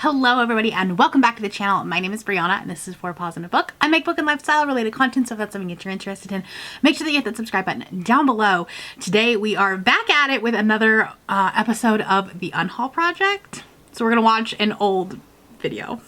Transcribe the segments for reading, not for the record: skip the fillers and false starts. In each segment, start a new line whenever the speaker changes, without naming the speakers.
Hello everybody and welcome back to the channel. My name is Brianna and this is For Pause in a Book. I make book and lifestyle related content, so if that's something that you're interested in, make sure that you hit that subscribe button down below. Today we are back at it with another episode of the Unhaul project. So we're gonna watch an old video.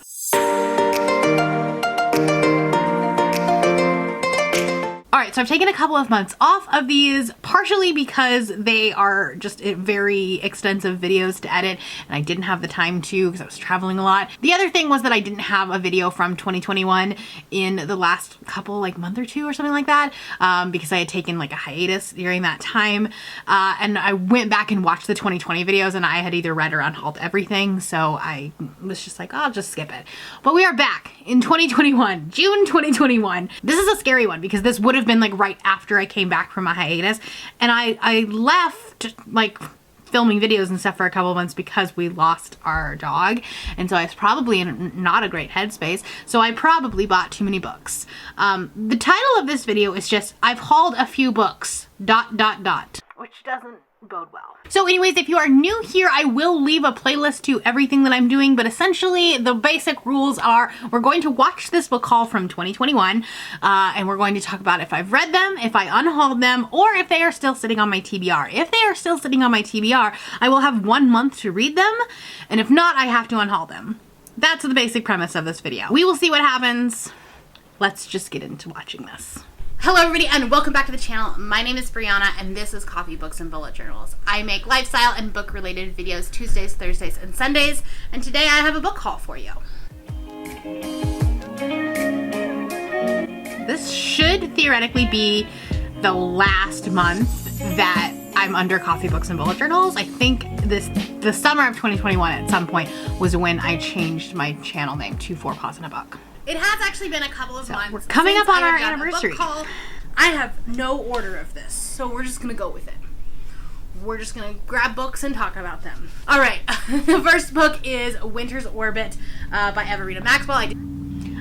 Alright, so I've taken a couple of months off of these, partially because they are just very extensive videos to edit, and I didn't have the time to because I was traveling a lot. The other thing was that I didn't have a video from 2021 in the last couple, month or two or something like that, because I had taken a hiatus during that time, and I went back and watched the 2020 videos, and I had either read or unhauled everything, so I was just like, oh, I'll just skip it. But we are back in 2021, June 2021. This is a scary one because this would have been right after I came back from a hiatus, and I left filming videos and stuff for a couple of months because we lost our dog, and so I was probably in not a great headspace, so I probably bought too many books. The title of this video is just I've hauled a few books ... which doesn't bode well. So anyways, if you are new here, I will leave a playlist to everything that I'm doing, but essentially the basic rules are we're going to watch this book haul from 2021, and we're going to talk about if I've read them, if I unhauled them, or if they are still sitting on my TBR. If they are still sitting on my TBR, I will have 1 month to read them, and if not, I have to unhaul them. That's the basic premise of this video. We will see what happens. Let's just get into watching this. Hello everybody and welcome back to the channel. My name is Brianna and this is Coffee, Books, and Bullet Journals. I make lifestyle and book related videos Tuesdays, Thursdays, and Sundays, and today I have a book haul for you. This should theoretically be the last month that I'm under Coffee, Books, and Bullet Journals. I think the summer of 2021 at some point was when I changed my channel name to For Pause in a Book. It has actually been a couple of months. We're coming up on our anniversary. I have no order of this, so we're just gonna go with it. We're just gonna grab books and talk about them. All right, the first book is Winter's Orbit by Everina Maxwell.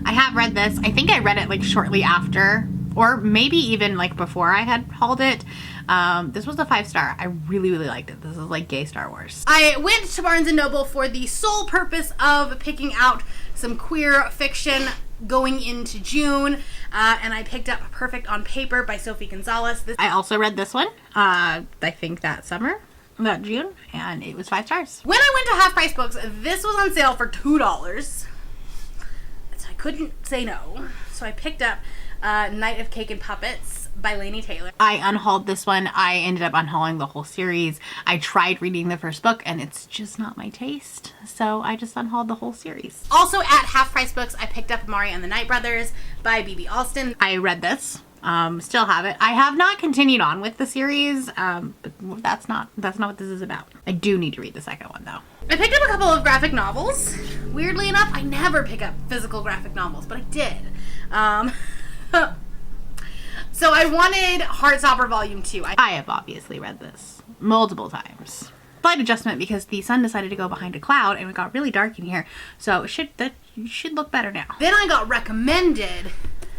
I have read this. I think I read it shortly after, or maybe even before I had hauled it. This was a 5-star. I really, really liked it. This is gay Star Wars. I went to Barnes & Noble for the sole purpose of picking out some queer fiction going into June, and I picked up Perfect on Paper by Sophie Gonzalez. I also read this one, I think that June, and it was 5 stars. When I went to Half Price Books, this was on sale for $2, so I couldn't say no. So I picked up Night of Cake and Puppets by Laini Taylor. I unhauled this one. I ended up unhauling the whole series. I tried reading the first book and it's just not my taste, so I just unhauled the whole series. Also at Half Price Books, I picked up Amari and the Night Brothers by B.B. Alston. I read this. Still have it. I have not continued on with the series, but that's not what this is about. I do need to read the second one though. I picked up a couple of graphic novels. Weirdly enough, I never pick up physical graphic novels, but I did. So I wanted Heartstopper Volume 2. I have obviously read this multiple times. Slight adjustment because the sun decided to go behind a cloud and it got really dark in here, so it should look better now. Then I got recommended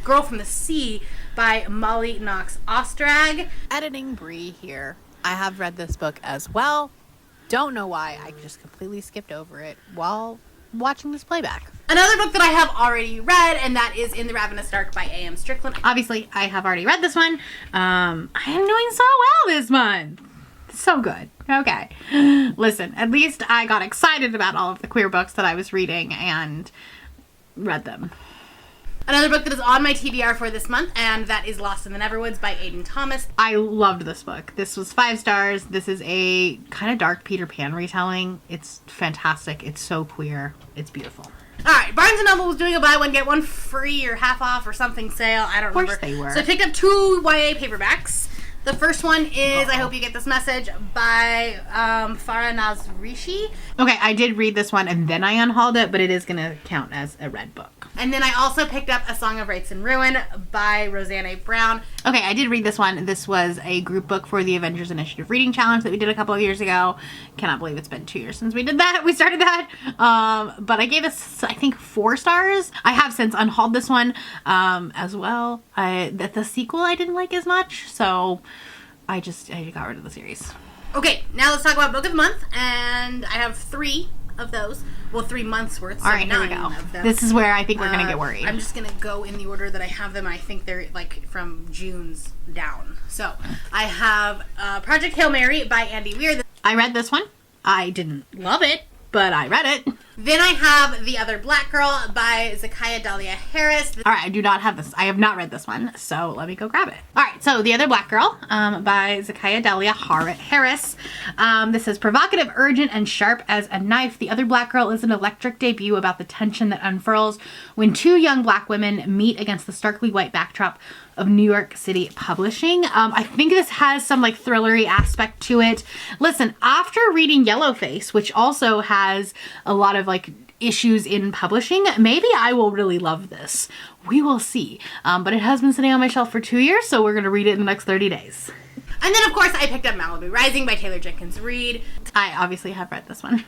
Girl from the Sea by Molly Knox Ostrag.
Editing Bree here. I have read this book as well. Don't know why. I just completely skipped over it while watching this playback.
Another book that I have already read, and that is In the Ravenous Dark by A.M. Strickland. Obviously, I have already read this one. I am doing so well this month. So good. Okay. Listen, at least I got excited about all of the queer books that I was reading and read them. Another book that is on my TBR for this month, and that is Lost in the Neverwoods by Aiden Thomas. I loved this book. This was 5 stars. This is a kind of dark Peter Pan retelling. It's fantastic. It's so queer. It's beautiful. Alright, Barnes & Noble was doing a buy one, get one free or half off or something sale. I don't remember.
Of course they were.
So I picked up 2 YA paperbacks. The first one is I Hope You Get This Message by Farah Nazrishi. Okay, I did read this one and then I unhauled it, but it is going to count as a read book. And then I also picked up A Song of Rights and Ruin by Roseanne A. Brown. Okay, I did read this one. This was a group book for the Avengers Initiative Reading Challenge that we did a couple of years ago. Cannot believe it's been 2 years since we did that. We started that. But I gave this, I think, 4 stars. I have since unhauled this one as well. The sequel I didn't like as much, so I got rid of the series. Okay, now let's talk about Book of the Month, and I have 3 of those. Well, 3 months worth. So
All right, here we
9
go.
of them.
This is where I think we're gonna get worried.
I'm just gonna go in the order that I have them. I think they're like from June's down. So I have Project Hail Mary by Andy Weir.
I read this one. I didn't love it, but I read it.
Then I have The Other Black Girl by Zakaya Dahlia Harris.
All right, I do not have this. I have not read this one, so let me go grab it. All right, so The Other Black Girl by Zakaya Dahlia Harris. This is provocative, urgent, and sharp as a knife. The Other Black Girl is an electric debut about the tension that unfurls when two young black women meet against the starkly white backdrop of New York City publishing. I think this has some like thrillery aspect to it. Listen, after reading Yellowface, which also has a lot of like issues in publishing, maybe I will really love this. We will see. But it has been sitting on my shelf for 2 years, so we're gonna read it in the next 30 days.
And then of course I picked up Malibu Rising by Taylor Jenkins Reid.
I obviously have read this one.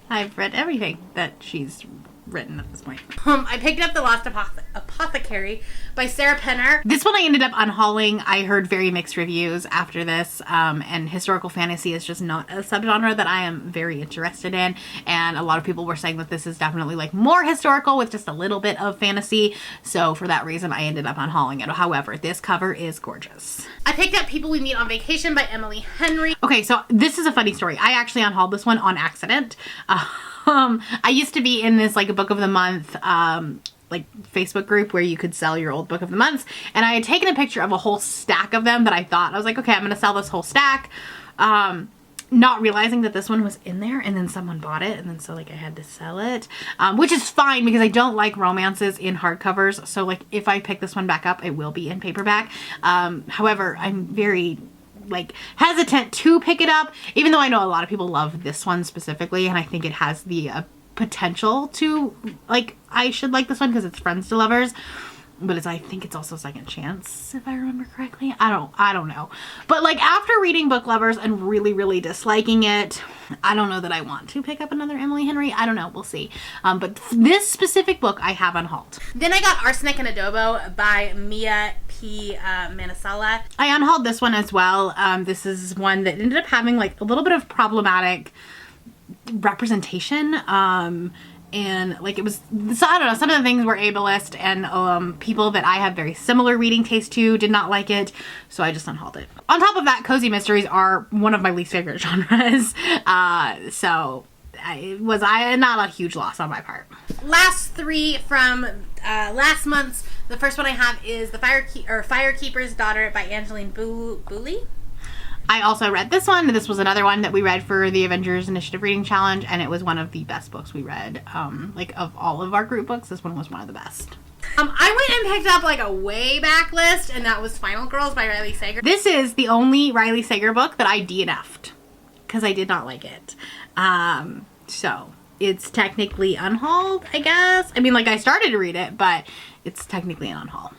I've read everything that she's written at this point.
I picked up The Lost Apothecary by Sarah Penner.
This one I ended up unhauling. I heard very mixed reviews after this, and historical fantasy is just not a subgenre that I am very interested in, and a lot of people were saying that this is definitely like more historical with just a little bit of fantasy, so for that reason I ended up unhauling it. However, this cover is gorgeous.
I picked up People We Meet on Vacation by Emily Henry.
Okay, so this is a funny story. I actually unhauled this one on accident. I used to be in this like a book of the month like Facebook group where you could sell your old book of the months, and I had taken a picture of a whole stack of them that I thought, I was like, okay, I'm gonna sell this whole stack, not realizing that this one was in there, and then someone bought it, and then so like I had to sell it, which is fine because I don't like romances in hardcovers, so like if I pick this one back up it will be in paperback. However, I'm very like hesitant to pick it up, even though I know a lot of people love this one specifically, and I think it has the potential to like, I should like this one because it's friends to lovers, but I think it's also Second Chance if I remember correctly. I don't know, but like after reading Book Lovers and really disliking it, I don't know that I want to pick up another Emily Henry. I don't know, we'll see. But this specific book I have unhauled.
Then I got Arsenic and Adobo by Mia P. Manasala.
I unhauled this one as well. This is one that ended up having like a little bit of problematic representation, and like it was, so I don't know, some of the things were ableist, and people that I have very similar reading taste to did not like it, so I just unhauled it. On top of that, cozy mysteries are one of my least favorite genres, so it was not a huge loss on my part.
Last three from last month's. The first one I have is The Firekeeper's Daughter by Angeline Booley.
I also read this one. This was another one that we read for the Avengers Initiative Reading Challenge, and it was one of the best books we read. Like of all of our group books, this one was one of the best.
I went and picked up like a way back list, and that was Final Girls by Riley Sager.
This is the only Riley Sager book that I DNF'd because I did not like it. So it's technically unhauled, I guess. I mean, like I started to read it, but it's technically an unhaul.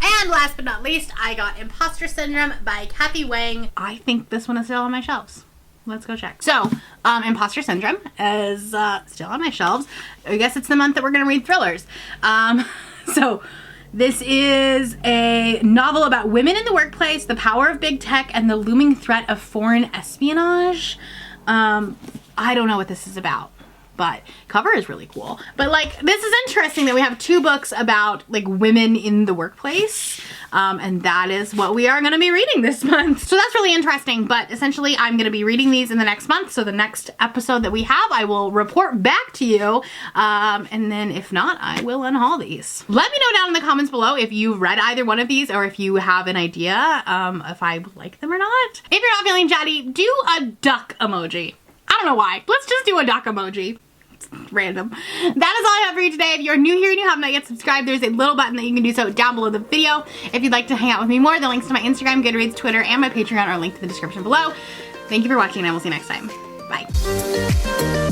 And last but not least, I got Imposter Syndrome by Kathy Wang.
I think this one is still on my shelves. Let's go check. So, Imposter Syndrome is still on my shelves. I guess it's the month that we're going to read thrillers. So, this is a novel about women in the workplace, the power of big tech, and the looming threat of foreign espionage. I don't know what this is about, but cover is really cool. But like, this is interesting that we have two books about like women in the workplace, and that is what we are going to be reading this month. So that's really interesting, but essentially I'm going to be reading these in the next month. So the next episode that we have, I will report back to you, and then if not, I will unhaul these. Let me know down in the comments below if you've read either one of these or if you have an idea if I like them or not. If you're not feeling chatty, do a duck emoji. I don't know why. Let's just do a duck emoji. It's random. That is all I have for you today. If you're new here and you have not yet subscribed, there's a little button that you can do so down below the video. If you'd like to hang out with me more, the links to my Instagram, Goodreads, Twitter, and my Patreon are linked in the description below. Thank you for watching, and I will see you next time. Bye.